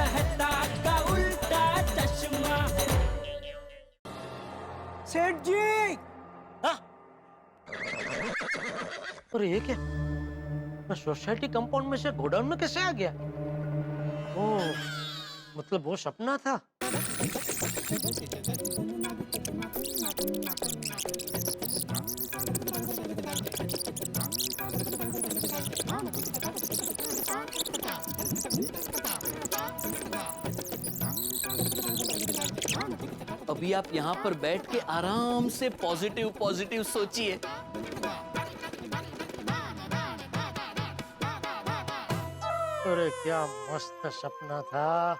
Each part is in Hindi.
कहता का उल्टा चश्मा। सेठ जी। हाँ? अरे ये क्या? मैं सोसाइटी कंपाउंड में से गोडाउन में कैसे आ गया? ओह, मतलब वो सपना था। अभी आप यहाँ पर बैठ के आराम से पॉजिटिव पॉजिटिव सोचिए। अरे क्या मस्त सपना था।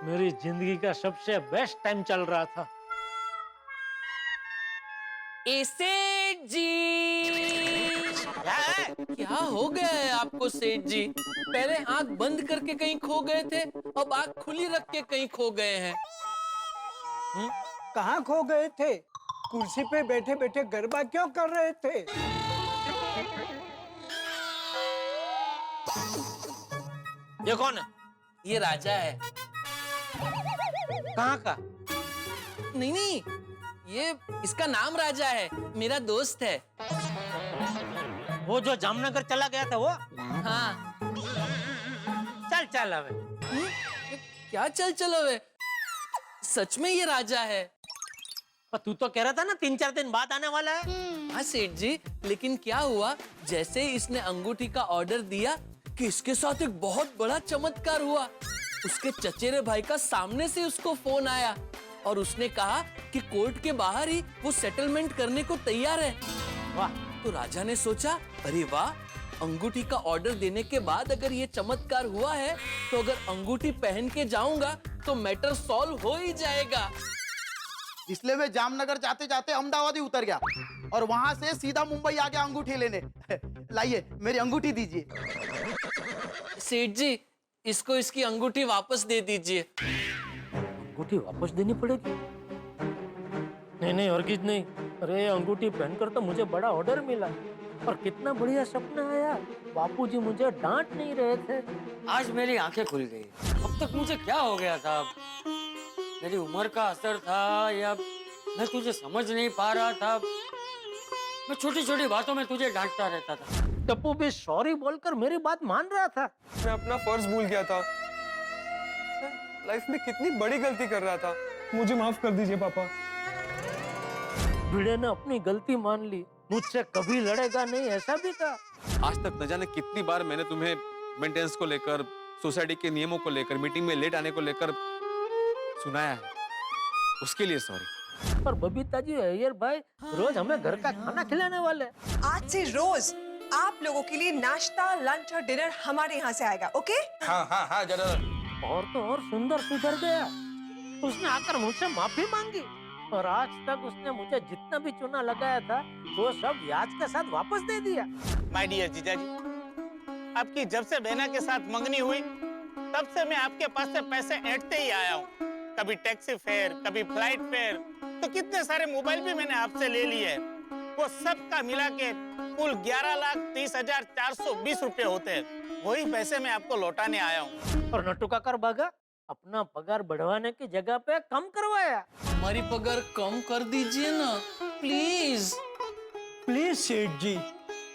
मेरी जिंदगी का सबसे बेस्ट टाइम चल रहा था। सेठ जी, क्या हो गया है आपको सेठ जी? पहले आंख बंद करके कहीं खो गए थे, अब आंख खुली रख के कहीं खो गए हैं। कहाँ खो गए थे? कुर्सी पे बैठे बैठे गरबा क्यों कर रहे थे? ये कौन है? ये राजा है। कहाँ का? नहीं नहीं, ये इसका नाम राजा है, मेरा दोस्त है। वो जो जामनगर चला गया था वो? हाँ। चल चल अबे। क्या चल चलो वे? सच में ये राजा है। पर तू तो कह रहा था ना 3-4 दिन बाद आने वाला है। हाँ सेठ जी, लेकिन क्या हुआ, जैसे ही इसने अंगूठी का ऑर्डर दिया कि इसके साथ एक बहुत बड़ा चमत्कार हुआ। उसके चचेरे भाई का सामने से उसको फोन आया और उसने कहा कि कोर्ट के बाहर ही वो सेटलमेंट करने को तैयार है। वाह। तो राजा ने सोचा, अरे वाह, अंगूठी का ऑर्डर देने के बाद अगर ये चमत्कार हुआ है तो अगर अंगूठी पहन के जाऊंगा तो मैटर सॉल्व हो ही जाएगा। इसलिए मैं जामनगर जाते जाते अहमदाबाद ही उतर गया और वहां से सीधा मुंबई आ गया अंगूठी लेने। लाइए मेरी अंगूठी दीजिए। सेठ जी, इसको इसकी अंगूठी वापस दे दीजिए। अंगूठी वापस देनी पड़ेगी? नहीं नहीं हरगिज नहीं। अरे अंगूठी पहनकर तो मुझे बड़ा ऑर्डर मिला और कितना बढ़िया सपना आया। बापूजी मुझे डांट नहीं रहे थे। आज मेरी आंखें खुल गई। अब तक मुझे क्या हो गया था? मेरी उम्र का असर था या मैं तुझे समझ नहीं पा रहा था? मैं छोटी छोटी बातों में तुझे डांटता रहता था। टप्पू भी सॉरी बोलकर मेरी बात मान रहा था। मैं अपना फर्ज भूल गया था। लाइफ में कितनी बड़ी गलती कर रहा था। मुझे माफ कर दीजिए पापा। भिड़े ने अपनी गलती मान ली, मुझसे कभी लड़ेगा नहीं ऐसा भी कहा। आज तक न जाने कितनी बार मैंने तुम्हें मेंटेनेंस को लेकर, सोसाइटी के नियमों को लेकर, मीटिंग में लेट आने को लेकर सुनाया है। उसके लिए सॉरी। पर बबीता जी, अय्यर भाई रोज हमें घर का खाना खिलाने वाले। आज से रोज आप लोगों के लिए नाश्ता, लंच और डिनर हमारे यहाँ से आएगा, ओके? हाँ हाँ हाँ जरूर। और तो और सुंदर सुधर गया। उसने आकर मुझसे माफी मांगी और आज तक उसने मुझे जितना भी चूना लगाया था वो सब ब्याज के साथ वापस दे दिया। माय डियर जीजाजी, आपकी जब से बहना के साथ मंगनी हुई तब से मैं आपके पास से पैसे ऐंठते ही आया हूँ। कभी टैक्सी फेयर, कभी फ्लाइट फेयर, तो कितने सारे मोबाइल भी मैंने आपसे ले लिए। वो सब का मिला के कुल 11,30,420 रुपए होते हैं। वही पैसे मैं आपको लौटाने आया हूँ। और नट्टू का कर भागा, अपना पगार बढ़वाने की जगह पे कम करवाया। हमारी पगार कम कर दीजिए ना प्लीज। प्लीज सेठ जी,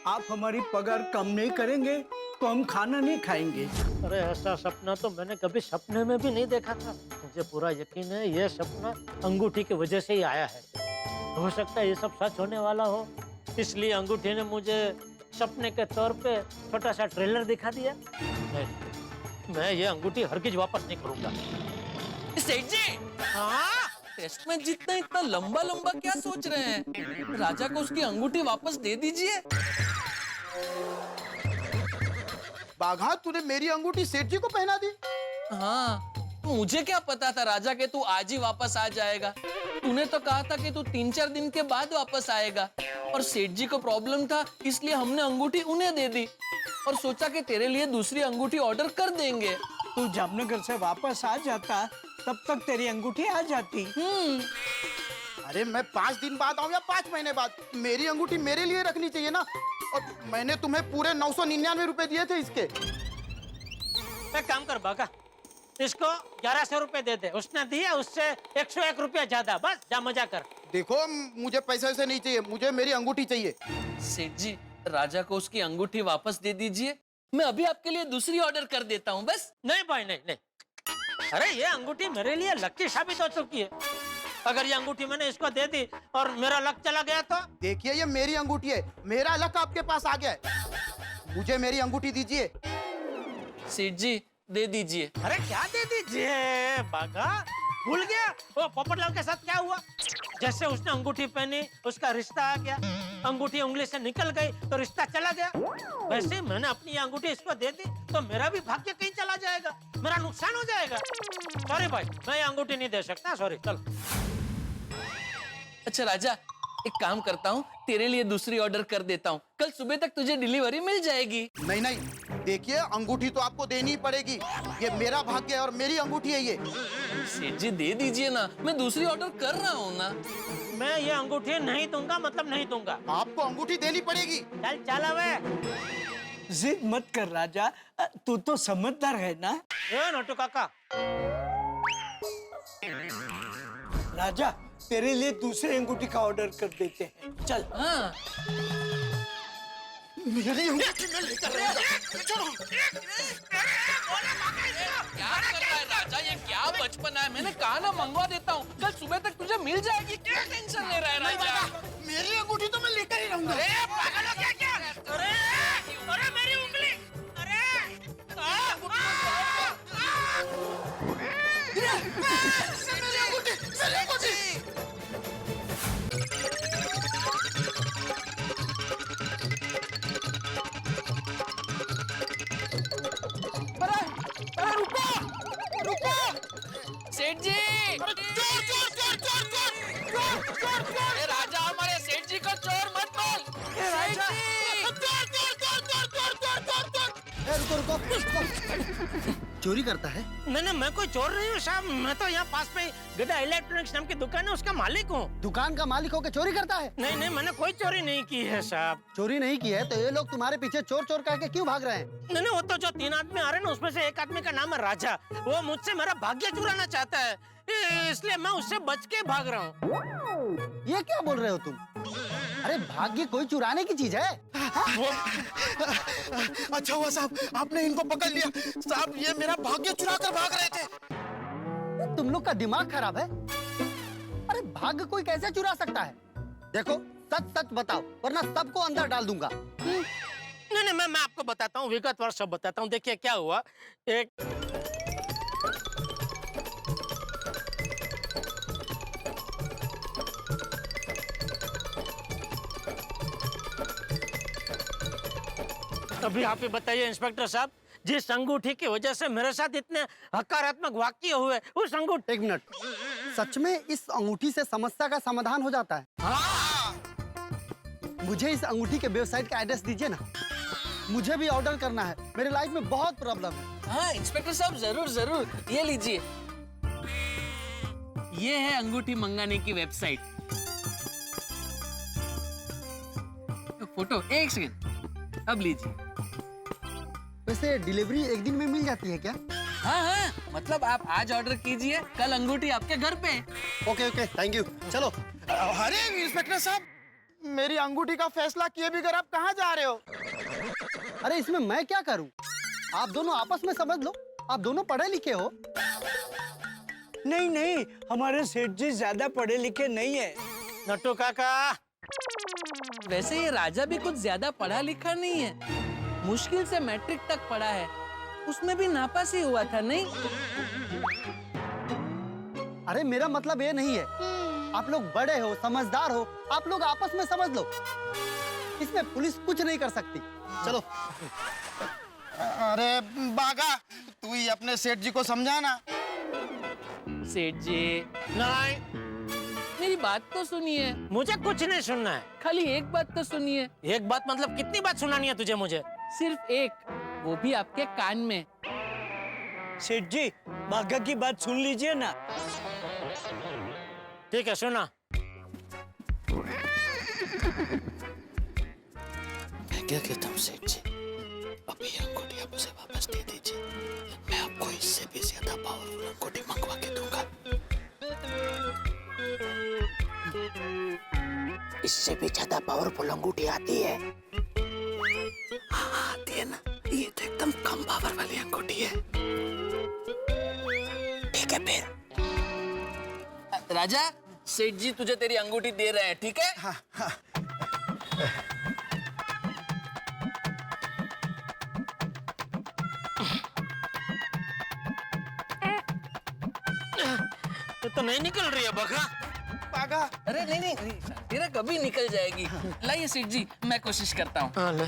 आप हमारी पगार कम नहीं करेंगे तो हम खाना नहीं खाएंगे। अरे ऐसा सपना तो मैंने कभी सपने में भी नहीं देखा था। मुझे पूरा यकीन है ये सपना अंगूठी की वजह से ही आया है। हो सकता है ये सब सच होने वाला हो, इसलिए अंगूठी ने मुझे सपने के तौर पे छोटा सा ट्रेलर दिखा दिया। नहीं, मैं ये अंगूठी हरगिज वापस नहीं करूंगा। सेठ जी, हाँ, टेस्ट में जीतना इतना लंबा लंबा क्या सोच रहे हैं? राजा को उसकी अंगूठी वापस दे दीजिए। बाघा, तूने मेरी अंगूठी सेठ जी को पहना दी? हाँ, मुझे क्या पता था राजा के तू आज ही वापस आ जाएगा। तूने तो कहा था कि तू 3-4 दिन के बाद वापस आएगा और सेठ जी को प्रॉब्लम था इसलिए हमने अंगूठी उन्हें दे दी और सोचा कि तेरे लिए दूसरी अंगूठी ऑर्डर कर देंगे। तू जामनगर से वापस आ जाता तब तक तेरी अंगूठी आ जाती। अरे मैं 5 दिन बाद आऊं या 5 महीने बाद, मेरी अंगूठी मेरे लिए रखनी चाहिए ना। और मैंने तुम्हें पूरे 999 रुपए दिए थे इसके। एक काम कर बाका, इसको 1100 रुपए दे दे। उसने दिया उससे 101 रुपया ज्यादा। बस जा मजा कर। देखो मुझे पैसे वैसे नहीं चाहिए, मुझे मेरी अंगूठी चाहिए। सेठ जी, राजा को उसकी अंगूठी वापस दे दीजिए। मैं अभी आपके लिए दूसरी ऑर्डर कर देता हूँ बस। नहीं भाई, नहीं नहीं। अरे ये अंगूठी मेरे लिए लकी साबित हो चुकी है। अगर ये अंगूठी मैंने इसको दे दी और मेरा लक चला गया तो? देखिए ये मेरी अंगूठी है, मेरा लक आपके पास आ गया है, मुझे मेरी अंगूठी दीजिए। सेठ जी दे दीजिए। अरे क्या दे दीजिए बागा? भूल गया वो पोपटलाल के साथ क्या हुआ? जैसे उसने अंगूठी पहनी उसका रिश्ता आ गया, अंगूठी उंगली से निकल गई तो रिश्ता चला गया। वैसे मैंने अपनी ये अंगूठी इसको दे दी तो मेरा भी भाग्य कहीं चला जाएगा, मेरा नुकसान हो जाएगा। सॉरी भाई, मैं ये अंगूठी नहीं दे सकता। सॉरी। चलो। अच्छा राजा, एक काम करता हूँ, तेरे लिए दूसरी ऑर्डर कर देता हूँ। कल सुबह तक तुझे डिलीवरी मिल जाएगी। नहीं नहीं, देखिए अंगूठी तो आपको देनी ही पड़ेगी, ये मेरा भाग्य है और मेरी अंगूठी है ये। सेठ जी दे दीजिए ना, मैं दूसरी ऑर्डर कर रहा हूँ ना। मैं ये अंगूठी नहीं दूंगा, मतलब नहीं दूंगा। आपको अंगूठी देनी पड़ेगी। चल चल वे। जिद मत कर राजा, तू तो समझदार है ना। ए नोटू काका, राजा तेरे लिए दूसरे अंगूठी का ऑर्डर कर देते हैं। चल। हाँ। मेरी अंगूठी में लेकर क्या कर रहा है राजा? ये क्या बचपना है? मैंने कहा ना मंगवा देता हूँ, कल सुबह तक तुझे मिल जाएगी। क्या टेंशन ले रहा है राजा? मेरी अंगूठी तो मैं लेकर ही रहूंगा। अरे पागल हो क्या क्या? अरे अरे मेरी उंगली, अरे सेठ जी! अरे राजा, हमारे सेठ जी को चोर मत बोल। सेठ जी! रुको, चोरी करता है? नहीं, मैं कोई चोर नहीं हूँ साहब। मैं तो यहाँ पास में गदा इलेक्ट्रॉनिक्स नाम की दुकान है, उसका मालिक हूँ। दुकान का मालिक होकर चोरी करता है? नहीं, मैंने कोई चोरी नहीं की है साहब। चोरी नहीं की है तो ये लोग तुम्हारे पीछे चोर चोर करके क्यों भाग रहे हैं? नहीं, वो तो जो 3 आदमी आ रहे हैं ना, उसमें से एक आदमी का नाम है राजा। वो मुझसे मेरा भाग्य चुराना चाहता है, इसलिए मैं उससे बच के भाग रहा हूँ। ये क्या बोल रहे हो तुम? अरे भाग्य कोई चुराने की चीज है? अच्छा हुआ साहब आपने इनको पकड़ लिया। साहब ये मेरा भाग्य चुरा कर भाग रहे थे। तुम लोग का दिमाग खराब है? अरे भाग्य कोई कैसे चुरा सकता है? देखो सच सच बताओ वरना सबको अंदर डाल दूंगा। नहीं, मैं आपको बताता हूँ, विगतवार सब बताता हूँ। देखिए क्या हुआ। एक अभी आप ही बताइए इंस्पेक्टर साहब, जिस अंगूठी की वजह से मेरे साथ इतने हकारात्मक वाक्य हुए, उस अंगूठी। एक मिनट, सच में इस अंगूठी से समस्या का समाधान हो जाता है? हाँ। मुझे इस अंगूठी के वेबसाइट का एड्रेस दीजिए ना, मुझे भी ऑर्डर करना है, मेरे लाइफ में बहुत प्रॉब्लम है। हाँ इंस्पेक्टर साहब, जरूर जरूर, ये लीजिए। ये है अंगूठी मंगाने की वेबसाइट। फोटो, एक सेकंड, अब लीजिए। वैसे डिलीवरी एक दिन में मिल जाती है क्या? हाँ, मतलब आप आज ऑर्डर कीजिए, कल अंगूठी आपके घर पे। Okay, thank you. चलो। अरे इंस्पेक्टर साहब, मेरी अंगूठी का फैसला किए बिगर आप कहाँ जा रहे हो? अरे इसमें मैं क्या करूं? आप दोनों आपस में समझ लो, आप दोनों पढ़े लिखे हो। नहीं, हमारे सेठ जी ज्यादा पढ़े लिखे नहीं है। नट्टू काका, वैसे ये राजा भी कुछ ज्यादा पढ़ा लिखा नहीं है, मुश्किल से मैट्रिक तक पढ़ा है, उसमें भी नापास ही हुआ था। नहीं, अरे मेरा मतलब ये नहीं है, आप लोग बड़े हो, समझदार हो, आप लोग आपस में समझ लो, इसमें पुलिस कुछ नहीं कर सकती। चलो। अरे बागा, तू ही अपने सेठ जी को समझाना। सेठ जी नहीं, मेरी बात तो सुनिए। मुझे कुछ नहीं सुनना है। खाली एक बात तो सुनिए। एक बात मतलब कितनी बात सुनानी है तुझे मुझे? सिर्फ एक, वो भी आपके कान में। सेठ जी बागा की बात सुन लीजिए ना। ठीक है, सुना। मैं क्या कहता हूँ सेठ जी, अभी अंगूठी मुझे वापस दे दीजिए, मैं आपको इससे भी ज्यादा इससे भी ज्यादा पावरफुल अंगूठी आती है। हाँ, आती है ना, ये तो एकदम कम पावर वाली अंगूठी है। ठीक है फिर राजा, सेठ जी तुझे तेरी अंगूठी दे रहे हैं, ठीक है? हाँ हाँ। ये तो नहीं निकल रही है बघा। पागा। अरे नहीं नहीं, तेरा कभी निकल जाएगी। लाइए सेठ जी, मैं कोशिश करता हूँ। हाँ, ले।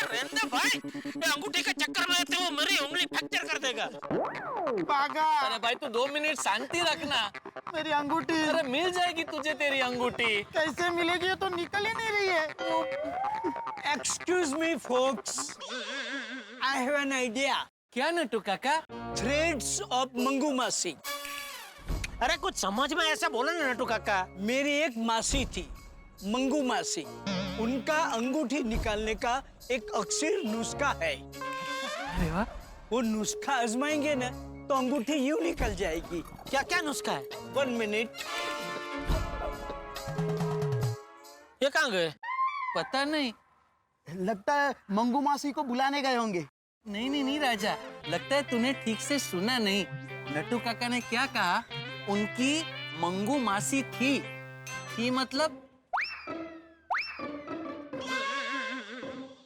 रहने भाई, ये अंगूठी का चक्कर में तो वो मेरी उंगली फ्रैक्चर कर देगा। पागा। अरे भाई तू 2 मिनट शांति रखना। मेरी अंगूठी। अरे मिल जाएगी तुझे तेरी अंगूठी। कैसे मिलेगी? ये तो निकल ही नहीं रही है। Excuse me, folks. I have an idea. क्या नटू काका? Threads of मंगू मासी। अरे कुछ समझ में ऐसा बोलो ना नटू काका। मेरी एक मासी थी, मंगू मासी। उनका अंगूठी निकालने का एक अक्सर नुस्खा है। अरे वाह। वो नुस्खा आजमाएंगे ना तो अंगूठी यूं निकल जाएगी। क्या क्या नुस्खा है? 1 मिनट। ये कहाँ गए? पता नहीं। लगता है मंगू मासी को बुलाने गए होंगे। नहीं नहीं नहीं राजा, लगता है तूने ठीक से सुना नहीं। नट्टू काका ने क्या कहा? उनकी मंगू मासी थी मतलब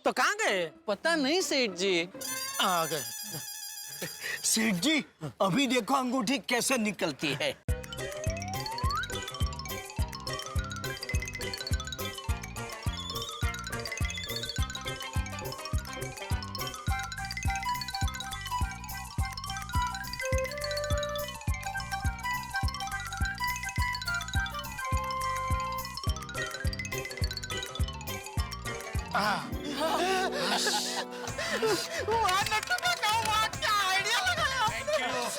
तो कहाँ गए? पता नहीं सेठ जी। आ गए। सेठ जी, अभी देखो अंगूठी कैसे निकलती है।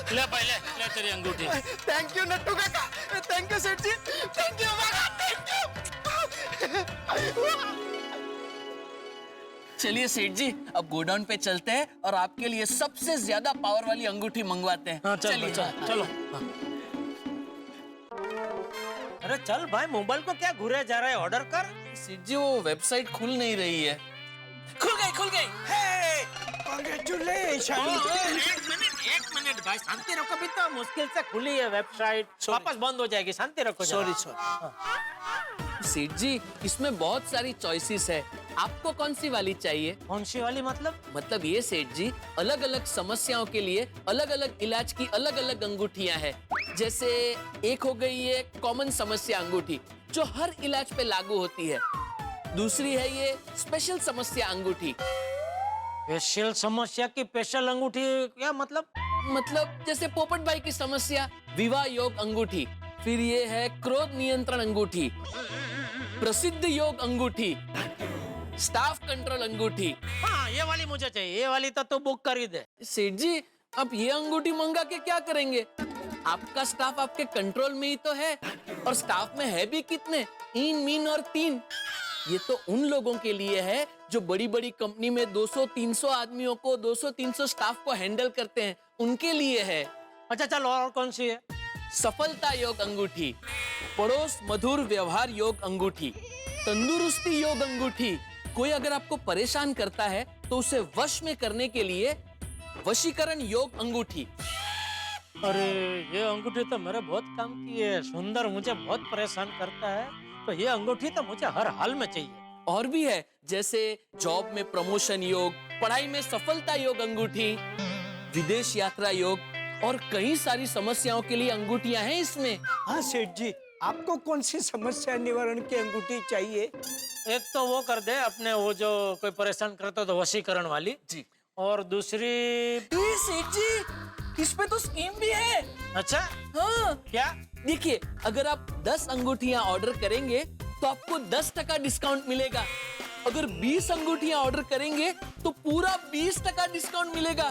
ले पहले, ले तेरी अंगूठी। थैंक यू नट्टू काका। थैंक यू सेठ जी। थैंक यू पागा। Thank you. चलिए सेठ जी, अब गोडाउन पे चलते हैं और आपके लिए सबसे ज्यादा पावर वाली अंगूठी मंगवाते हैं। हाँ, चल, चलिए। चल, चलो। अरे चल भाई, मोबाइल को क्या घुरे जा रहा है? ऑर्डर कर। सेठ जी वो वेबसाइट खुल नहीं रही है। खुल गई, खुल गई। Congratulations! एक मिनट भाई, शांति रखो। अभी तो मुश्किल से खुली है वेबसाइट, वापस बंद हो जाएगी। शांति रखो। Sorry sorry. सेठ जी, इसमें बहुत सारी चॉइसेस है, आपको कौन सी वाली चाहिए? कौन सी वाली मतलब? मतलब ये सेठ जी, अलग अलग समस्याओं के लिए अलग अलग इलाज की अलग अलग अंगूठियां हैं। जैसे एक हो गई ये कॉमन समस्या अंगूठी, जो हर इलाज पे लागू होती है। दूसरी है ये स्पेशल समस्या अंगूठी। स्पेशल समस्या की स्पेशल अंगूठी क्या मतलब? मतलब जैसे पोपट भाई की समस्या, विवाह योग अंगूठी। फिर ये है क्रोध नियंत्रण अंगूठी, प्रसिद्ध योग अंगूठी, स्टाफ कंट्रोल अंगूठी। हाँ, ये वाली मुझे चाहिए। ये वाली तो बुक कर ही दे। सेठ जी, अब ये अंगूठी मंगा के क्या करेंगे? आपका स्टाफ आपके कंट्रोल में ही तो है, और स्टाफ में है भी कितने? 3 मीन और 3। ये तो उन लोगों के लिए है जो बड़ी बड़ी कंपनी में 200-300 आदमियों को, 200-300 स्टाफ को हैंडल करते हैं, उनके लिए है। अच्छा चलो, और कौन सी है? सफलता योग अंगूठी, पड़ोस मधुर व्यवहार योग अंगूठी, तंदुरुस्ती योग अंगूठी। कोई अगर आपको परेशान करता है तो उसे वश में करने के लिए वशीकरण योग अंगूठी। अरे ये अंगूठी तो मेरे बहुत काम की है। सुंदर मुझे बहुत परेशान करता है, तो ये अंगूठी तो मुझे हर हाल में चाहिए। और भी है, जैसे जॉब में प्रमोशन योग, पढ़ाई में सफलता योग अंगूठी, विदेश यात्रा योग, और कई सारी समस्याओं के लिए अंगूठियां हैं इसमें। हाँ सेठ जी, आपको कौन सी समस्या निवारण की अंगूठी चाहिए? एक तो वो कर दे अपने, वो जो कोई परेशान करता है तो वशीकरण वाली जी। और दूसरी सेठ जी, इस पे तो स्कीम भी है। अच्छा हाँ, क्या? देखिए, अगर आप 10 अंगूठियां ऑर्डर करेंगे तो आपको 10% डिस्काउंट मिलेगा। अगर 20 अंगूठियां ऑर्डर करेंगे तो पूरा 20% डिस्काउंट मिलेगा।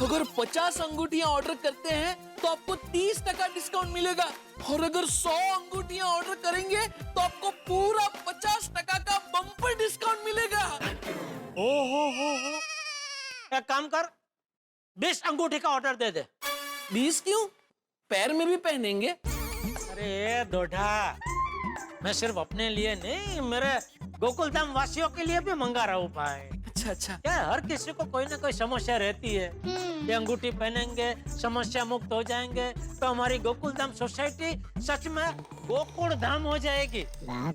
अगर 50 अंगूठियां ऑर्डर करते हैं तो आपको 30% डिस्काउंट मिलेगा। और अगर 100 अंगूठियां ऑर्डर करेंगे तो आपको पूरा 50% का बम्पर डिस्काउंट मिलेगा। ओ हो। एक काम कर, 20 अंगूठी का ऑर्डर दे दे। 20 क्यों? पैर में भी पहनेंगे? अरे दोढ़ा, मैं सिर्फ अपने लिए नहीं, मेरे गोकुलधाम वासियों के लिए भी मंगा रहा हूँ भाई। अच्छा अच्छा। क्या हर किसी को कोई ना कोई समस्या रहती है। ये अंगूठी पहनेंगे, समस्या मुक्त हो जाएंगे, तो हमारी गोकुलधाम सोसाइटी सच में गोकुल धाम हो जाएगी। वाह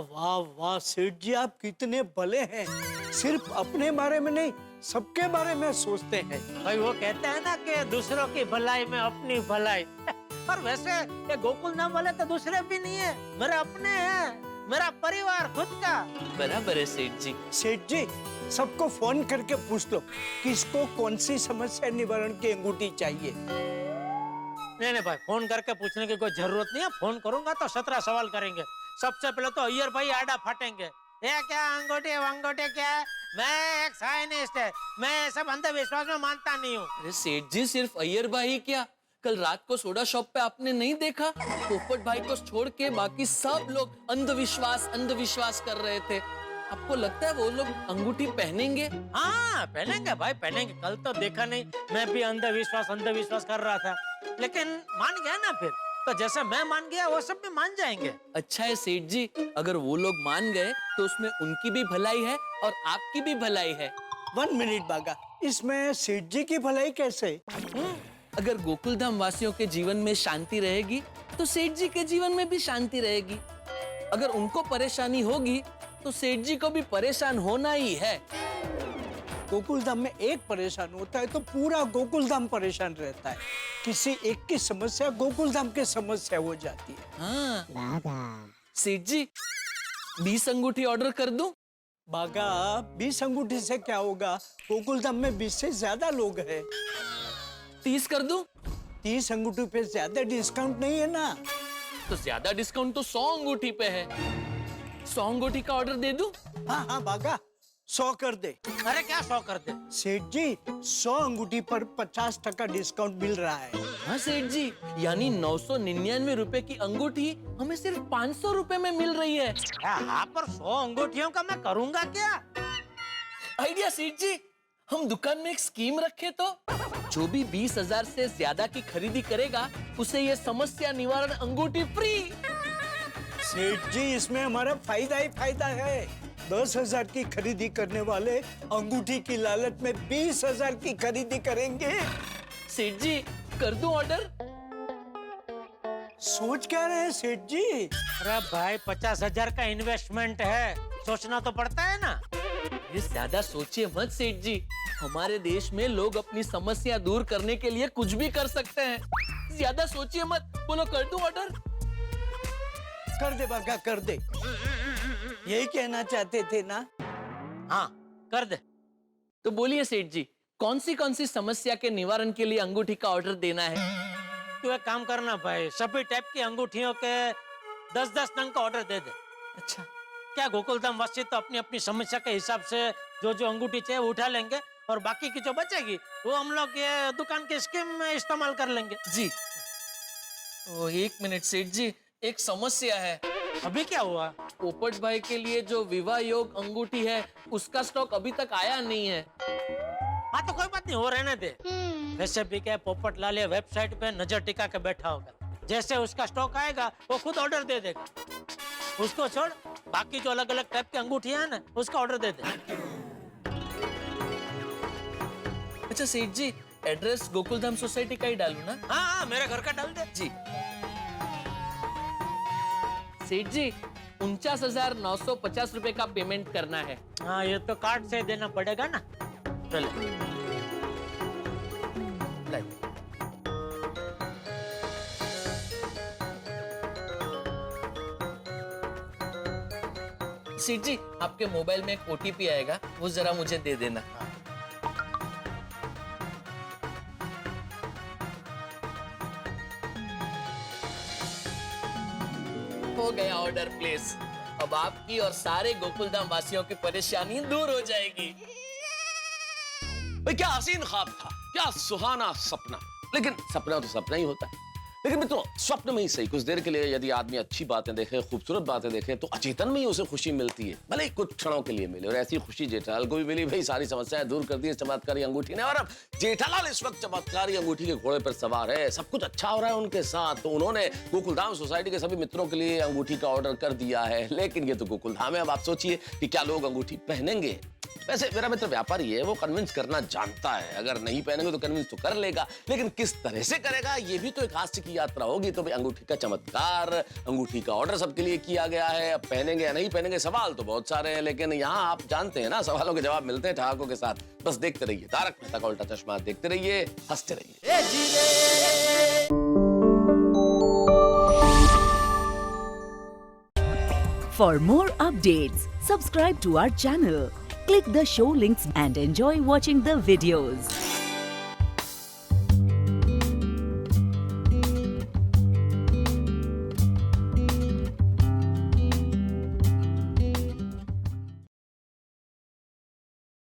वाह वाह सेठ जी, आप कितने भले हैं। सिर्फ अपने बारे में नहीं, सबके बारे में सोचते हैं। भाई वो कहते हैं ना कि दूसरों की भलाई में अपनी भलाई। पर वैसे ये गोकुल धाम वाले तो दूसरे भी नहीं है, मेरे अपने हैं, मेरा परिवार खुद का। बराबर है सेठ जी। सेठ जी, सबको फोन करके पूछ लो किसको कौन सी समस्या निवारण की अंगूठी चाहिए। नहीं भाई, फोन करके पूछने की कोई जरूरत नहीं है। फोन करूंगा तो 17 सवाल करेंगे। सबसे पहले तो अय्यर भाई आड़ा फाटेंगे। ये क्या अंगूठी वंगूठी क्या है? मैं एक साइनिस्ट है, मैं सब अंधविश्वास में मानता नहीं हूँ। अरे सेठ जी, सिर्फ अय्यर भाई क्या, कल रात को सोडा शॉप पे आपने नहीं देखा? पोपट भाई को छोड़ के बाकी सब लोग अंधविश्वास कर रहे थे। आपको लगता है वो लोग अंगूठी पहनेंगे? हाँ पहनेंगे भाई, पहनेंगे। कल तो देखा नहीं, मैं भी अंधविश्वास कर रहा था, लेकिन मान गया ना फिर। तो जैसे मैं मान गया, वो सब भी मान जाएंगे। अच्छा है सेठ जी, अगर वो लोग मान गए तो उसमें उनकी भी भलाई है और आपकी भी भलाई है। 1 मिनट बागा, इसमें सेठ जी की भलाई कैसे? अगर गोकुलधाम वासियों के जीवन में शांति रहेगी तो सेठ जी के जीवन में भी शांति रहेगी। अगर उनको परेशानी होगी तो सेठ जी को भी परेशान होना ही है। गोकुलधाम में एक परेशान होता है तो पूरा गोकुलधाम परेशान रहता है। किसी एक की समस्या गोकुलधाम की समस्या हो जाती है। हाँ सेठ जी, 20 अंगूठी ऑर्डर कर दूं? बागा, 20 अंगूठी से क्या होगा? गोकुलधाम में 20 से ज्यादा लोग हैं। 30 कर दूं? 30 अंगूठी पे ज्यादा डिस्काउंट नहीं है ना। तो ज्यादा डिस्काउंट तो 100 अंगूठी पे है। 100 अंगूठी का ऑर्डर दे दूं? हाँ बागा, 100 कर दे। अरे क्या 100 कर दे? सेठ जी, 100 अंगूठी पर 50% डिस्काउंट मिल रहा है। हाँ सेठ जी, यानी 999 रुपए की अंगूठी हमें सिर्फ 500 रुपए में मिल रही है। हाँ, पर 100 अंगूठियों का मैं करूंगा क्या? आइडिया सेठ जी, हम दुकान में एक स्कीम रखे तो जो भी 20,000 से ज्यादा की खरीदी करेगा उसे ये समस्या निवारण अंगूठी फ्री। सेठ जी, इसमें हमारा फायदा ही फायदा है। 10,000 की खरीदी करने वाले अंगूठी की लालच में 20,000 की खरीदी करेंगे। सेठ जी, कर दूं ऑर्डर? सोच क्या रहे हैं सेठ जी? अरे भाई, 50,000 का इन्वेस्टमेंट है, सोचना तो पड़ता है ना। ये ज्यादा सोचिए मत सेठ जी, हमारे देश में लोग अपनी समस्या दूर करने के लिए कुछ भी कर सकते हैं। ज्यादा सोचिए मत, बोलो कर दूं ऑर्डर? कर दे बागा, कर दे। यही कहना चाहते थे ना? हाँ कर दे। तो बोलिए सेठ जी, कौन सी समस्या के निवारण के लिए अंगूठी का ऑर्डर देना है? तू एक काम करना भाई, सभी टाइप की अंगूठियों के 10-10 नंग का ऑर्डर दे दे। अच्छा, क्या गोकुलधाम वासी तो अपनी अपनी समस्या के हिसाब से जो अंगूठी चाहिए वो उठा लेंगे, और बाकी की जो बचेगी वो हम लोग ये दुकान की स्कीम में इस्तेमाल कर लेंगे। जी। ओ, 1 मिनट सेठ जी, एक समस्या है। अभी क्या हुआ? पोपट भाई के लिए जो विवाह योग अंगूठी है उसका स्टॉक अभी तक आया नहीं है। हाँ तो कोई बात नहीं, हो रहने दे। वैसे भी क्या, पोपट लाल ये वेबसाइट पे नजर टिका के बैठा होगा, जैसे उसका स्टॉक आएगा वो खुद ऑर्डर दे देगा। उसको छोड़, बाकी जो अलग अलग टाइप की अंगूठियां हैं ना, उसका ऑर्डर दे दे। अच्छा सेठ जी, एड्रेस गोकुलधाम सोसाइटी का ही डालूं ना? हाँ, मेरे घर का डाल दे। जी। सेठ जी, 49,950 रुपए का पेमेंट करना है। हाँ, ये तो कार्ड से देना पड़ेगा ना। चले। सेठ जी, आपके मोबाइल में एक OTP आएगा, वो जरा मुझे दे देना। हो गया ऑर्डर प्लेस। अब आपकी और सारे गोकुलधाम वासियों की परेशानी दूर हो जाएगी। भाई क्या हसीन ख्वाब था, क्या सुहाना सपना। लेकिन सपना तो सपना ही होता है। लेकिन मित्रों, स्वप्न में ही सही कुछ देर के लिए यदि आदमी अच्छी बातें देखे, खूबसूरत बातें देखे, तो अचेतन में ही उसे खुशी मिलती है, भले ही कुछ क्षणों के लिए मिले। और ऐसी खुशी जेठालाल को भी मिली। भाई सारी समस्याएं दूर कर दी इस चमत्कारी अंगूठी ने, और अब जेठालाल इस वक्त चमत्कारी अंगूठी के घोड़े पर सवार है। सब कुछ अच्छा हो रहा है उनके साथ। तो उन्होंने गोकुलधाम सोसाइटी के सभी मित्रों के लिए अंगूठी का ऑर्डर कर दिया है। लेकिन ये तो गोकुलधाम है, अब आप सोचिए कि क्या लोग अंगूठी पहनेंगे। वैसे मेरा मित्र व्यापारी है, वो कन्विंस करना जानता है। अगर नहीं पहनेंगे तो कन्विंस तो कर लेगा, लेकिन किस तरह से करेगा ये भी तो एक हास्य की यात्रा होगी। तो भाई अंगूठी का चमत्कार, अंगूठी का ऑर्डर सबके लिए किया गया है। अब पहनेंगे या नहीं पहनेंगे, सवाल तो बहुत सारे हैं, लेकिन यहाँ आप जानते हैं ना, सवालों के जवाब मिलते हैं ठहाकों के साथ। बस देखते रहिए तारक मेहता का उल्टा चश्मा, देखते रहिए, हंसते रहिए। For more updates, subscribe to our channel, click the show links and enjoy watching the videos.